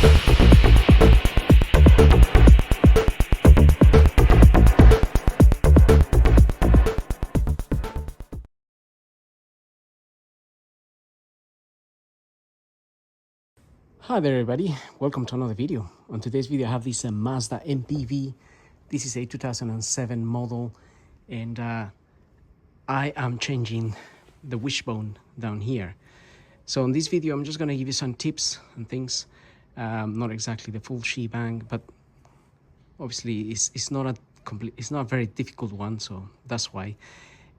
Hi there everybody, welcome to another video. On today's video I have this Mazda MPV. This is a 2007 model and I am changing the wishbone down here. So in this video I'm just going to give you some tips and things. Not exactly the full shebang, but obviously it's not a very difficult one, so that's why.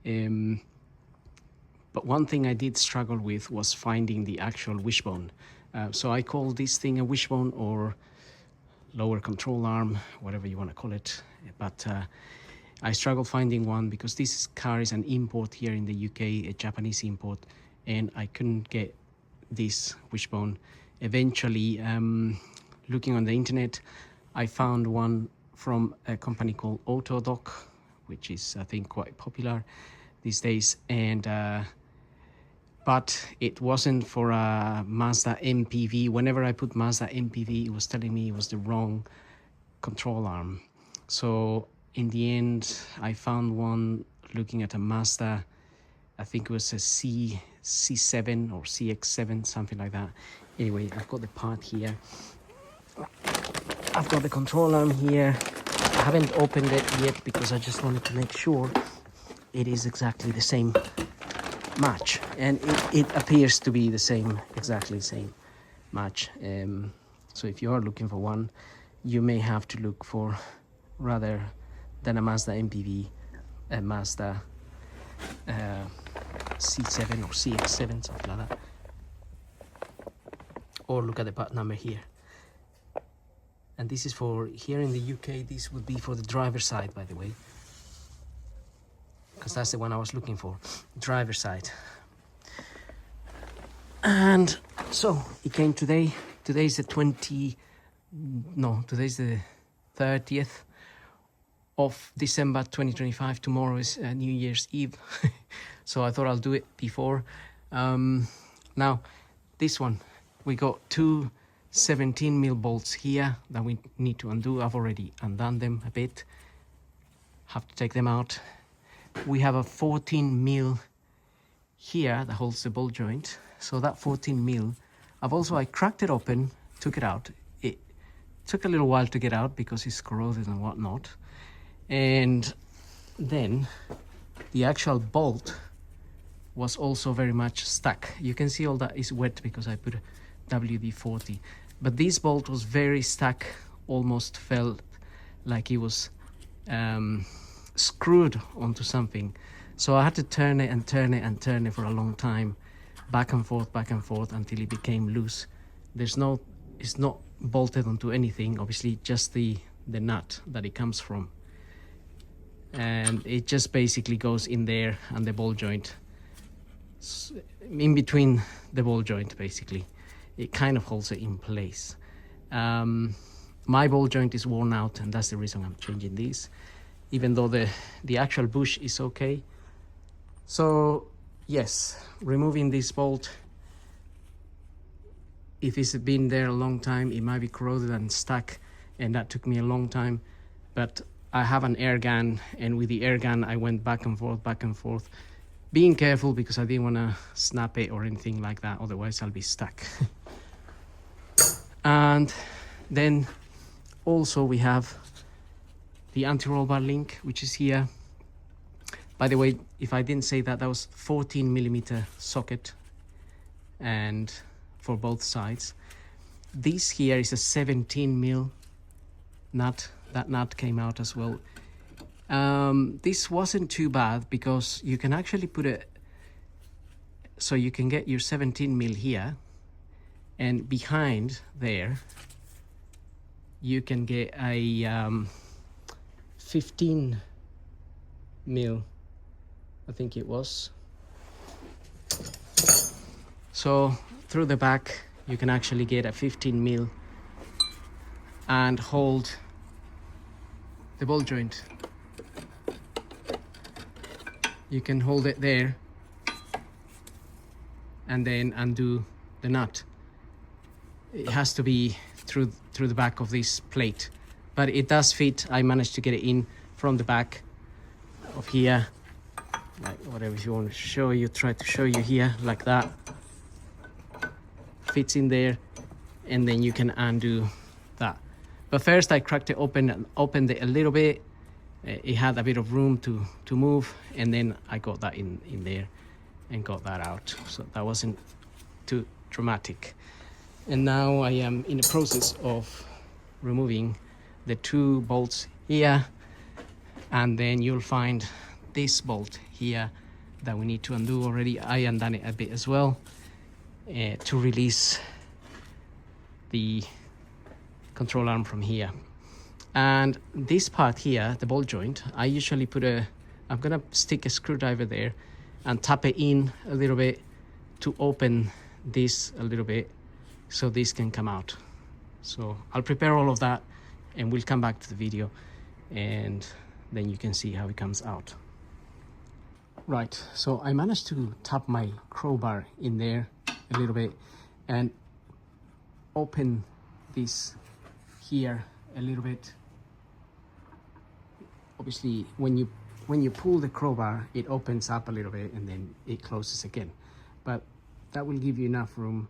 But one thing I did struggle with was finding the actual wishbone. So I call this thing a wishbone or lower control arm, whatever you want to call it. But I struggled finding one because this car is an import here in the UK, a Japanese import, and I couldn't get this wishbone. Eventually, looking on the internet, I found one from a company called Autodoc, which is I think quite popular these days, and but it wasn't for a Mazda MPV. Whenever I put Mazda MPV, it was telling me it was the wrong control arm. So in the end, I found one looking at a Mazda, I think it was a C7 or CX7, something like that. Anyway, I've got the part here. I've got the control arm here. I haven't opened it yet because I just wanted to make sure it is exactly the same match, and it appears to be the same, exactly the same match. So if you are looking for one, you may have to look for, rather than a Mazda MPV, a Mazda C7 or CX7, something like that, or look at the part number here. And this is for here in the UK. This would be for the driver's side, by the way, because that's the one I was looking for, driver side. And so it came today. Today's the 30th of December 2025. Tomorrow is New Year's Eve. So I thought I'll do it before. Now this one, we got two 17mm bolts here that we need to undo. I've already undone them a bit, have to take them out. We have a 14mm here that holds the ball joint. So that 14mm, I cracked it open, took it out. It took a little while to get out because it's corroded and whatnot. And then the actual bolt was also very much stuck. You can see all that is wet because I put a WD-40. But this bolt was very stuck, almost felt like it was screwed onto something. So I had to turn it and turn it and turn it for a long time, back and forth until it became loose. It's not bolted onto anything, obviously, just the nut that it comes from, and it just basically goes in there, and the ball joint, in between the ball joint, basically it kind of holds it in place. My ball joint is worn out, and that's the reason I'm changing these, even though the actual bush is okay. So yes, removing this bolt, if it's been there a long time, it might be corroded and stuck, and that took me a long time. But I have an air gun, and with the air gun I went back and forth, being careful because I didn't want to snap it or anything like that, otherwise I'll be stuck. And then also we have the anti-roll bar link, which is here. By the way, if I didn't say that, that was 14mm socket, and for both sides. This here is a 17mm nut. That nut came out as well. This wasn't too bad because you can actually put it, so you can get your 17mm here, and behind there you can get a 15mm, I think it was. So through the back you can actually get a 15mm and hold the ball joint. You can hold it there and then undo the nut. it has to be through the back of this plate, but it does fit. I managed to get it in from the back of here, like whatever you want to show you, try to show you here, like that. Fits in there, and then you can undo that. But first I cracked it open and opened it a little bit. It had a bit of room to move, and then I got that in there and got that out, so that wasn't too dramatic. And now I am in the process of removing the 2 bolts here, and then you'll find this bolt here that we need to undo already. I undone it a bit as well to release the control arm from here. And this part here, the ball joint, I usually I'm gonna stick a screwdriver there and tap it in a little bit to open this a little bit so this can come out. So I'll prepare all of that and we'll come back to the video, and then you can see how it comes out. Right, so I managed to tap my crowbar in there a little bit and open this here a little bit. Obviously when you pull the crowbar, it opens up a little bit and then it closes again, but that will give you enough room.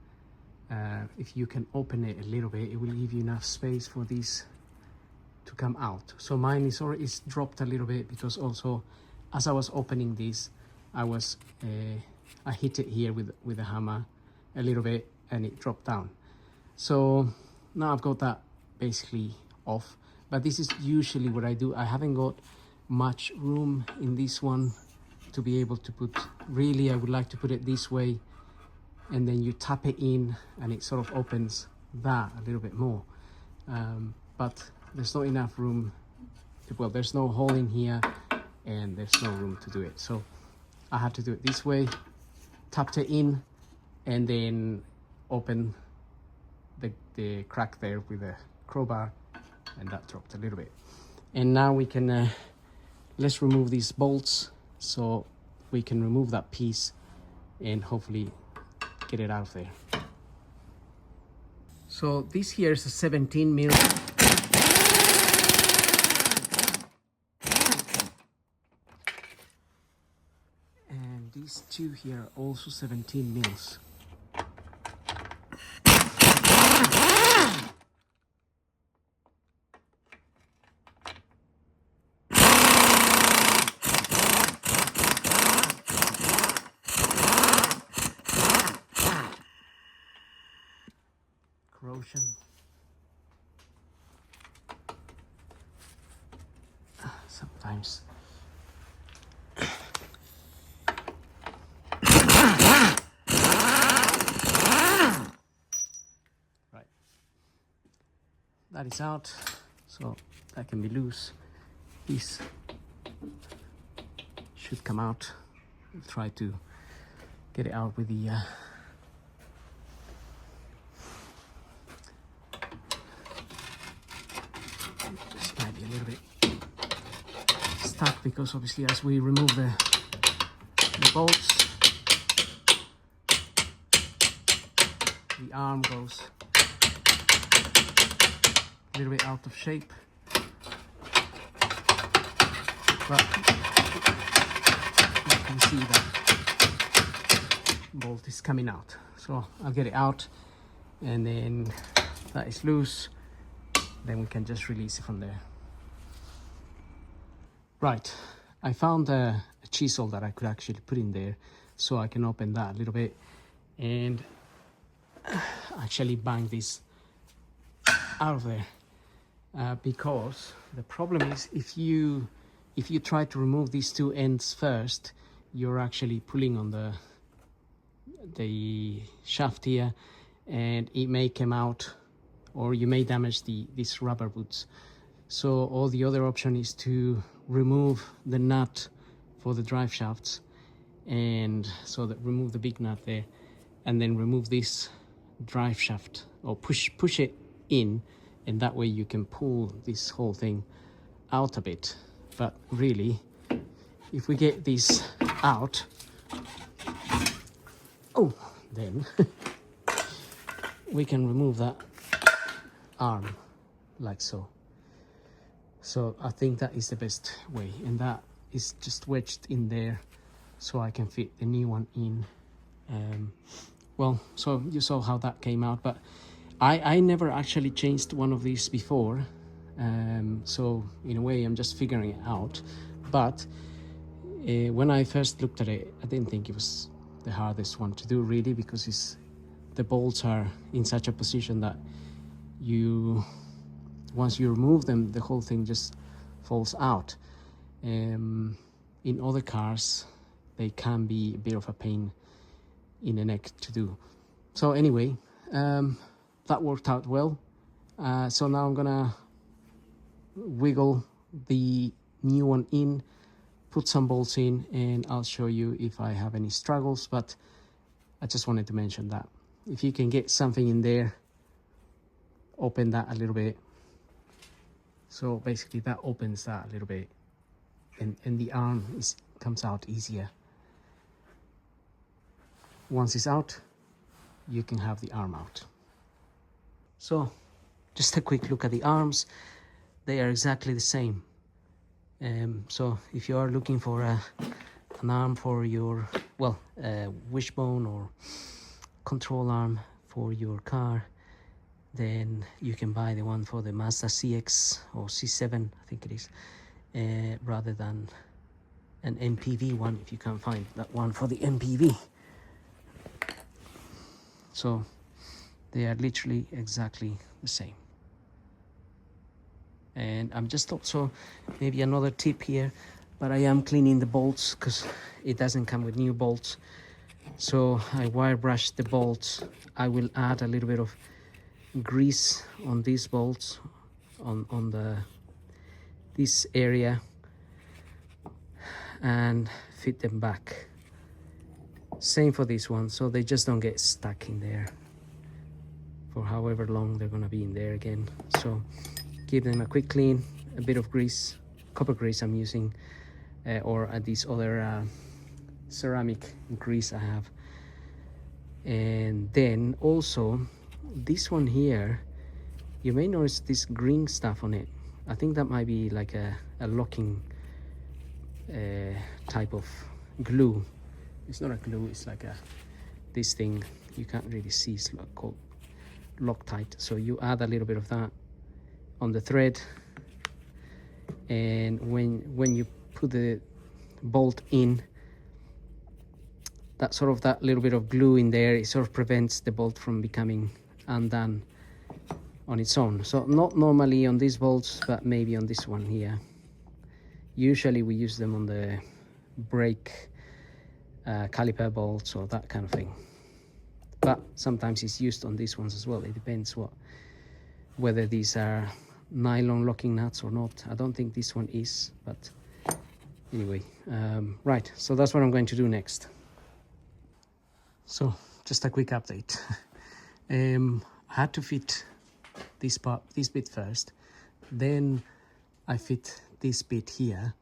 If you can open it a little bit, it will give you enough space for this to come out. So mine is already dropped a little bit because also as I was opening this, I hit it here with a hammer a little bit and it dropped down. So now I've got that basically off, but this is usually what I do. I haven't got much room in this one to be able to put, really I would like to put it this way, and then you tap it in and it sort of opens that a little bit more, but there's not enough room well, there's no hole in here and there's no room to do it, so I had to do it this way. Tapped it in and then open the crack there with a crowbar, and that dropped a little bit. And now we can let's remove these bolts so we can remove that piece and hopefully get it out of there. So this here is a 17 mil. And these 2 here are also 17 mils. Corrosion. Sometimes. Right. That is out, so that can be loose. This should come out. We'll try to get it out with the this might be a little bit stuck because obviously as we remove the bolts, the arm goes a little bit out of shape, but you can see that bolt is coming out. So I'll get it out, and then that is loose, then we can just release it from there. Right, I found a chisel that I could actually put in there, so I can open that a little bit and actually bang this out of there, because the problem is if you try to remove these 2 ends first, you're actually pulling on the shaft here, and it may come out, or you may damage these rubber boots. So all the other option is to remove the nut for the drive shafts, and so that remove the big nut there, and then remove this drive shaft, or push it in, and that way you can pull this whole thing out a bit. But really, if we get this out, then we can remove that arm like so. So I think that is the best way, and that is just wedged in there so I can fit the new one in. Well, so you saw how that came out, but I never actually changed one of these before, so in a way I'm just figuring it out. But when I first looked at it, I didn't think it was the hardest one to do really, because the bolts are in such a position that once you remove them, the whole thing just falls out. In other cars, they can be a bit of a pain in the neck to do. So anyway, that worked out well. So now I'm gonna wiggle the new one in, put some bolts in, and I'll show you if I have any struggles. But I just wanted to mention that if you can get something in there, open that a little bit. So basically that opens that a little bit, and the arm comes out easier. Once it's out, you can have the arm out. So just a quick look at the arms. They are exactly the same. So if you are looking for an arm for your, well, wishbone or control arm for your car, then you can buy the one for the Mazda CX or C7, I think it is, rather than an MPV one if you can't find that one for the MPV. So they are literally exactly the same. And I'm just also, maybe another tip here, but I am cleaning the bolts because it doesn't come with new bolts. So I wire brush the bolts. I will add a little bit of grease on these bolts, on this area, and fit them back. Same for this one, so they just don't get stuck in there for however long they're gonna be in there again. So give them a quick clean, a bit of grease, copper grease I'm using, or this other ceramic grease I have. And then also this one here, you may notice this green stuff on it. I think that might be like a locking type of glue. It's not a glue, it's like this thing you can't really see. It's called Loctite. So you add a little bit of that on the thread, and when you put the bolt in, that little bit of glue in there, it sort of prevents the bolt from becoming undone on its own. So not normally on these bolts, but maybe on this one here. Usually we use them on the brake caliper bolts or that kind of thing, but sometimes it's used on these ones as well. It depends whether these are nylon locking nuts or not. I don't think this one is, but anyway, right, so that's what I'm going to do next. So just a quick update. I had to fit this bit first, then I fit this bit here.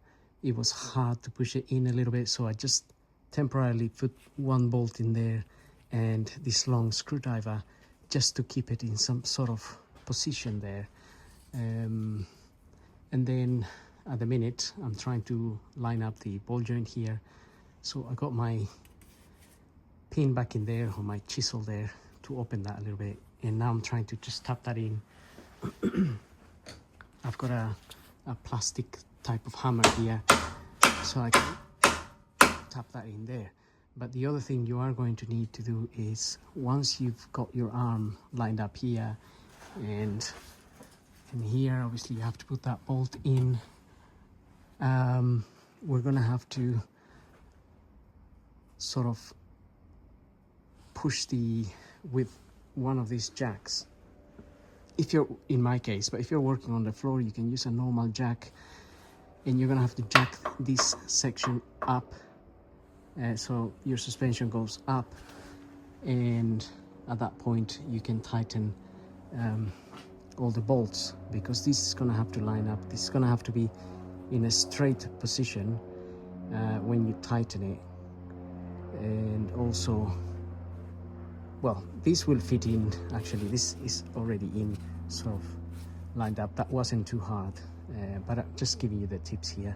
It was hard to push it in a little bit, so I just temporarily put one bolt in there and this long screwdriver just to keep it in some sort of position there. And then at the minute I'm trying to line up the ball joint here. So I got my pin back in there, or my chisel there, to open that a little bit, and now I'm trying to just tap that in. I've got a plastic type of hammer here, so I can tap that in there. But the other thing you are going to need to do is, once you've got your arm lined up here and here, obviously you have to put that bolt in. We're gonna have to sort of push with one of these jacks. If you're, in my case, but if you're working on the floor, you can use a normal jack, and you're gonna have to jack this section up, so your suspension goes up, and at that point you can tighten all the bolts, because this is gonna have to line up. This is gonna have to be in a straight position when you tighten it, and also well, this will fit in. Actually, this is already in, sort of lined up. That wasn't too hard, but I'm just giving you the tips here,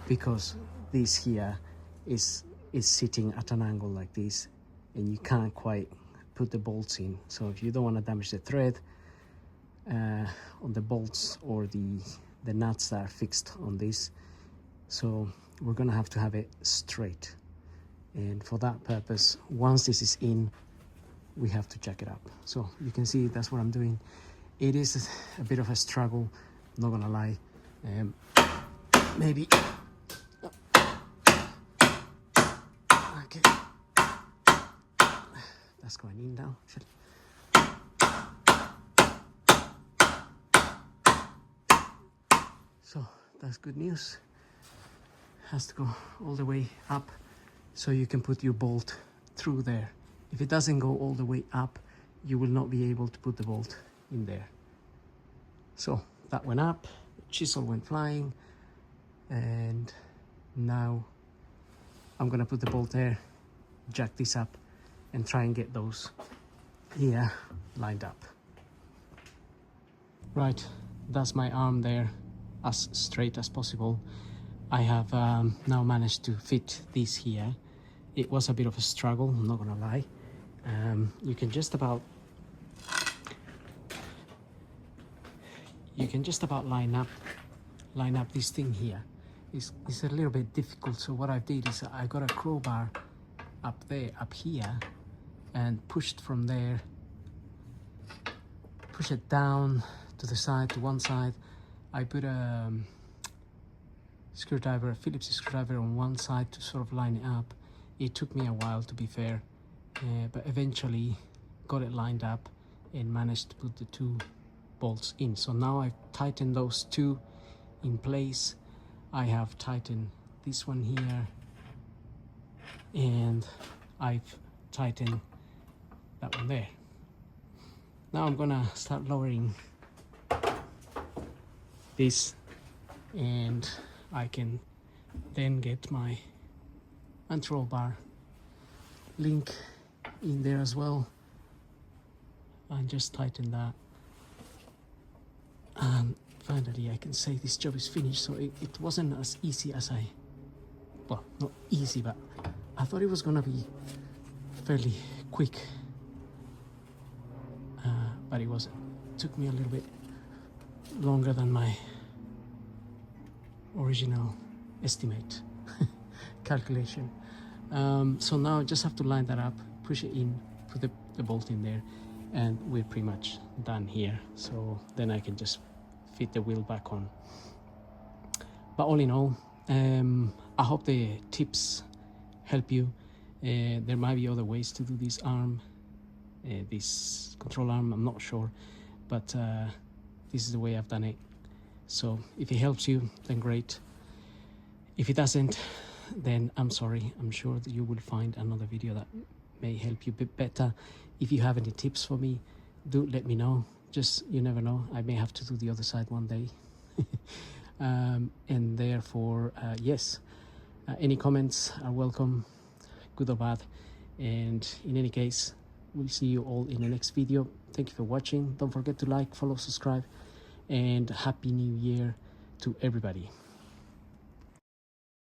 because this here is sitting at an angle like this, and you can't quite put the bolts in. So if you don't want to damage the thread on the bolts or the nuts that are fixed on this, so we're gonna have to have it straight. And for that purpose, once this is in, we have to jack it up. So you can see that's what I'm doing. It is a bit of a struggle, not gonna lie. Maybe okay, that's going in now actually. So that's good news. Has to go all the way up, so you can put your bolt through there. If it doesn't go all the way up, you will not be able to put the bolt in there. So that went up, chisel went flying, and now I'm gonna put the bolt there, jack this up, and try and get those here lined up. Right, that's my arm there, as straight as possible. I have now managed to fit this here. It was a bit of a struggle, I'm not gonna lie. You can just about line up this thing here. It's a little bit difficult, so what I did is I got a crowbar up here, and pushed from there, push it down to the side, to one side. I put a screwdriver, a Phillips screwdriver on one side to sort of line it up. It took me a while, to be fair, but eventually got it lined up and managed to put the two bolts in. So now I've tightened those two in place. I have tightened this one here, and I've tightened that one there. Now I'm gonna start lowering this, and I can then get my control bar link in there as well, and just tighten that. And finally I can say this job is finished. So it wasn't as easy as well, not easy, but I thought it was gonna be fairly quick, but it wasn't. It took me a little bit longer than my original estimate calculation. So now I just have to line that up, push it in, put the bolt in there, and we're pretty much done here. So then I can just fit the wheel back on. But all in all, I hope the tips help you. There might be other ways to do this arm, this control arm, I'm not sure, but this is the way I've done it. So if it helps you, then great. If it doesn't, then I'm sorry. I'm sure that you will find another video that may help you a bit better. If you have any tips for me, do let me know. Just, you never know, I may have to do the other side one day. And therefore, yes, any comments are welcome, good or bad. And in any case, we'll see you all in the next video. Thank you for watching. Don't forget to like, follow, subscribe, and Happy New Year to everybody.